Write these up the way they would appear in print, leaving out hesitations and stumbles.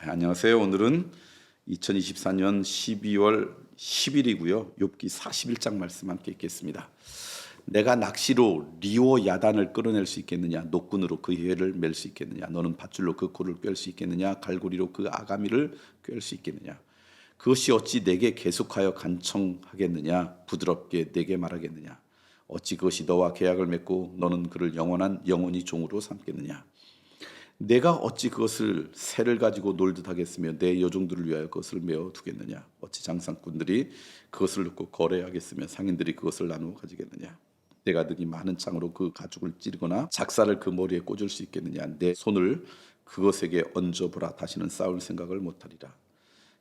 안녕하세요. 오늘은 2024년 12월 10일이고요. 욥기 41장 말씀 함께 읽겠습니다. 내가 낚시로 리오 야단을 끌어낼 수 있겠느냐? 노끈으로 그 혀를 맬 수 있겠느냐? 너는 밧줄로 그 코를 꿰 수 있겠느냐? 갈고리로 그 아가미를 꿰 수 있겠느냐? 그것이 어찌 내게 계속하여 간청하겠느냐? 부드럽게 내게 말하겠느냐? 어찌 그것이 너와 계약을 맺고 너는 그를 영원히 종으로 삼겠느냐? 내가 어찌 그것을 새를 가지고 놀듯 하겠으며 내 여종들을 위하여 그것을 메어 두겠느냐? 어찌 장상꾼들이 그것을 놓고 거래하겠으며 상인들이 그것을 나누어 가지겠느냐? 내가 능히 많은 창으로 그 가죽을 찌르거나 작사를 그 머리에 꽂을 수 있겠느냐? 내 손을 그것에게 얹어보라. 다시는 싸울 생각을 못하리라.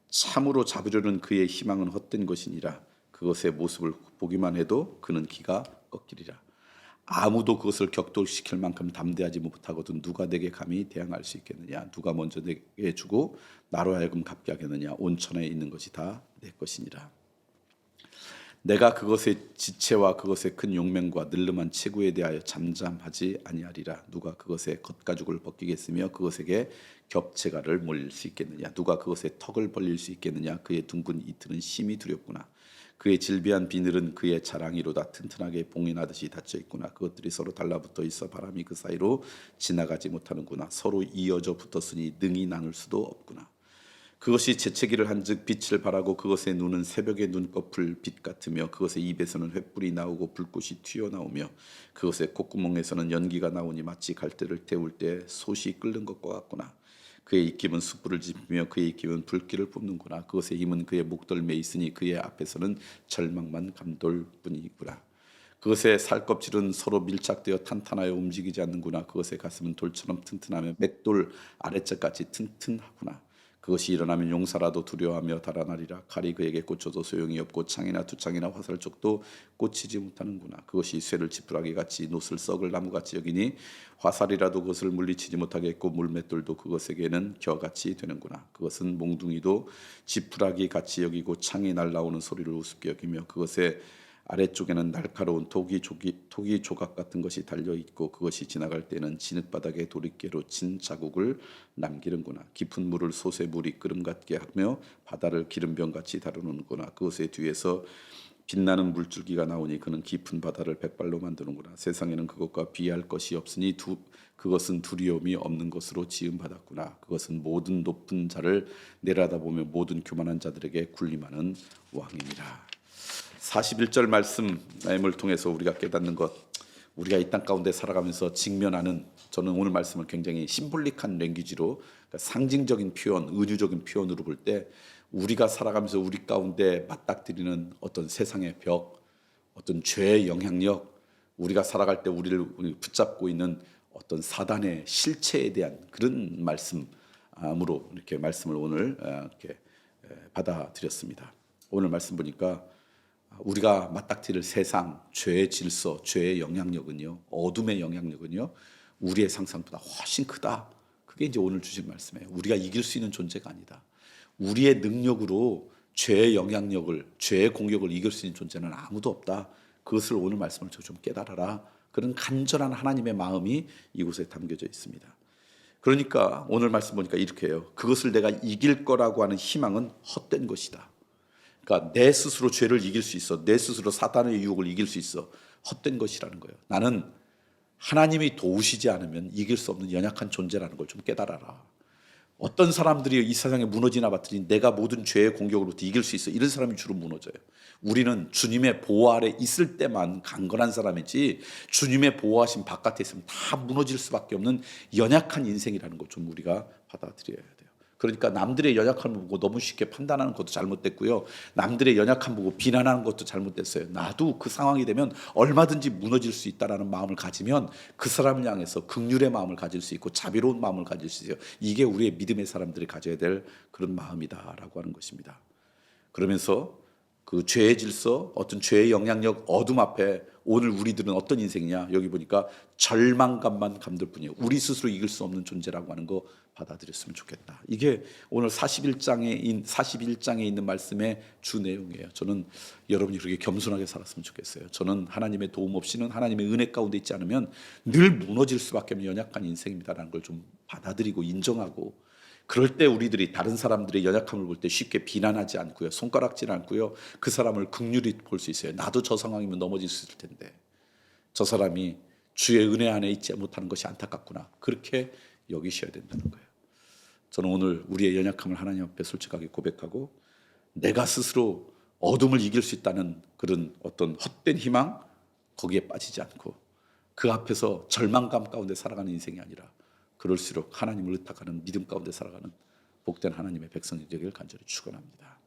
참으로 잡으려는 그의 희망은 헛된 것이니라. 그것의 모습을 보기만 해도 그는 기가 꺾이리라. 아무도 그것을 격돌시킬 만큼 담대하지 못하거든 누가 내게 감히 대항할 수 있겠느냐? 누가 먼저 내게 주고 나로 하여금 갚게 하겠느냐? 온 천하에 있는 것이 다 내 것이니라. 내가 그것의 지체와 그것의 큰 용맹과 늘름한 체구에 대하여 잠잠하지 아니하리라. 누가 그것의 겉가죽을 벗기겠으며 그것에게 겹체가를 몰릴 수 있겠느냐? 누가 그것의 턱을 벌릴 수 있겠느냐? 그의 둥근 이틀은 심히 두렵구나. 그의 질비한 비늘은 그의 자랑이로다. 튼튼하게 봉인하듯이 닫혀 있구나. 그것들이 서로 달라붙어 있어 바람이 그 사이로 지나가지 못하는구나. 서로 이어져 붙었으니 능히 나눌 수도 없구나. 그것이 재채기를 한즉 빛을 발하고 그것의 눈은 새벽의 눈꺼풀 빛 같으며 그것의 입에서는 횃불이 나오고 불꽃이 튀어나오며 그것의 콧구멍에서는 연기가 나오니 마치 갈대를 태울 때 솥이 끓는 것과 같구나. 그의 입김은 숯불을 지피며 그의 입김은 불길을 뿜는구나. 그것의 힘은 그의 목덜미에 있으니 그의 앞에서는 절망만 감돌 뿐이구나. 그것의 살껍질은 서로 밀착되어 탄탄하여 움직이지 않는구나. 그것의 가슴은 돌처럼 튼튼하며 맷돌 아래쪽까지 튼튼하구나. 그것이 일어나면 용사라도 두려워하며 달아나리라. 칼이 그에게 꽂혀도 소용이 없고 창이나 두창이나 화살쪽도 꽂히지 못하는구나. 그것이 쇠를 지푸라기 같이 노슬 썩을 나무같이 여기니 화살이라도 그것을 물리치지 못하겠고 물맷돌도 그것에게는 겨같이 되는구나. 그것은 몽둥이도 지푸라기 같이 여기고 창이 날라오는 소리를 우습게 여기며 그것의 아래쪽에는 날카로운 토기 조각 같은 것이 달려 있고 그것이 지나갈 때는 진흙바닥에 도리깨로 친 자국을 남기는구나. 깊은 물을 솥에 물이 끓음 같게 하며 바다를 기름병같이 다루는구나. 그것의 뒤에서 빛나는 물줄기가 나오니 그는 깊은 바다를 백발로 만드는구나. 세상에는 그것과 비할 것이 없으니 그것은 두려움이 없는 것으로 지음받았구나. 그것은 모든 높은 자를 내려다보며 모든 교만한 자들에게 군림하는 왕이니라. 41절 말씀을 통해서 우리가 깨닫는 것, 우리가 이 땅 가운데 살아가면서 직면하는, 저는 오늘 말씀을 굉장히 심볼릭한 랭귀지로, 그러니까 상징적인 표현, 은유적인 표현으로 볼 때 우리가 살아가면서 우리 가운데 맞닥뜨리는 어떤 세상의 벽, 어떤 죄의 영향력, 우리가 살아갈 때 우리를 붙잡고 있는 어떤 사단의 실체에 대한 그런 말씀으로 이렇게 말씀을 오늘 이렇게 받아들였습니다. 오늘 말씀 보니까 우리가 맞닥뜨릴 세상, 죄의 질서, 죄의 영향력은요, 어둠의 영향력은요, 우리의 상상보다 훨씬 크다. 그게 이제 오늘 주신 말씀이에요. 우리가 이길 수 있는 존재가 아니다. 우리의 능력으로 죄의 영향력을, 죄의 공격을 이길 수 있는 존재는 아무도 없다. 그것을 오늘 말씀을 좀 깨달아라. 그런 간절한 하나님의 마음이 이곳에 담겨져 있습니다. 그러니까 오늘 말씀 보니까 이렇게 해요. 그것을 내가 이길 거라고 하는 희망은 헛된 것이다. 그러니까 내 스스로 죄를 이길 수 있어. 내 스스로 사탄의 유혹을 이길 수 있어. 헛된 것이라는 거예요. 나는 하나님이 도우시지 않으면 이길 수 없는 연약한 존재라는 걸 좀 깨달아라. 어떤 사람들이 이 세상에 무너지나 봤더니 내가 모든 죄의 공격으로부터 이길 수 있어. 이런 사람이 주로 무너져요. 우리는 주님의 보호 아래 있을 때만 강건한 사람이지 주님의 보호하심 바깥에 있으면 다 무너질 수밖에 없는 연약한 인생이라는 걸 좀 우리가 받아들여야 돼요. 그러니까 남들의 연약함을 보고 너무 쉽게 판단하는 것도 잘못됐고요. 남들의 연약함 보고 비난하는 것도 잘못됐어요. 나도 그 상황이 되면 얼마든지 무너질 수 있다는 마음을 가지면 그 사람을 향해서 긍휼의 마음을 가질 수 있고 자비로운 마음을 가질 수 있어요. 이게 우리의 믿음의 사람들이 가져야 될 그런 마음이다라고 하는 것입니다. 그러면서 그 죄의 질서, 어떤 죄의 영향력, 어둠 앞에 오늘 우리들은 어떤 인생이냐? 여기 보니까 절망감만 감돌 뿐이에요. 우리 스스로 이길 수 없는 존재라고 하는 거 받아들였으면 좋겠다. 이게 오늘 41장에 있는 말씀의 주 내용이에요. 저는 여러분이 그렇게 겸손하게 살았으면 좋겠어요. 저는 하나님의 도움 없이는, 하나님의 은혜 가운데 있지 않으면 늘 무너질 수밖에 없는 연약한 인생입니다라는 걸 좀 받아들이고 인정하고, 그럴 때 우리들이 다른 사람들의 연약함을 볼 때 쉽게 비난하지 않고요. 손가락질 않고요. 그 사람을 긍휼히 볼 수 있어요. 나도 저 상황이면 넘어질 수 있을 텐데 저 사람이 주의 은혜 안에 있지 못하는 것이 안타깝구나. 그렇게 여기셔야 된다는 거예요. 저는 오늘 우리의 연약함을 하나님 앞에 솔직하게 고백하고 내가 스스로 어둠을 이길 수 있다는 그런 어떤 헛된 희망 거기에 빠지지 않고 그 앞에서 절망감 가운데 살아가는 인생이 아니라 그럴수록 하나님을 의탁하는 믿음 가운데 살아가는 복된 하나님의 백성이 되기를 간절히 축원합니다.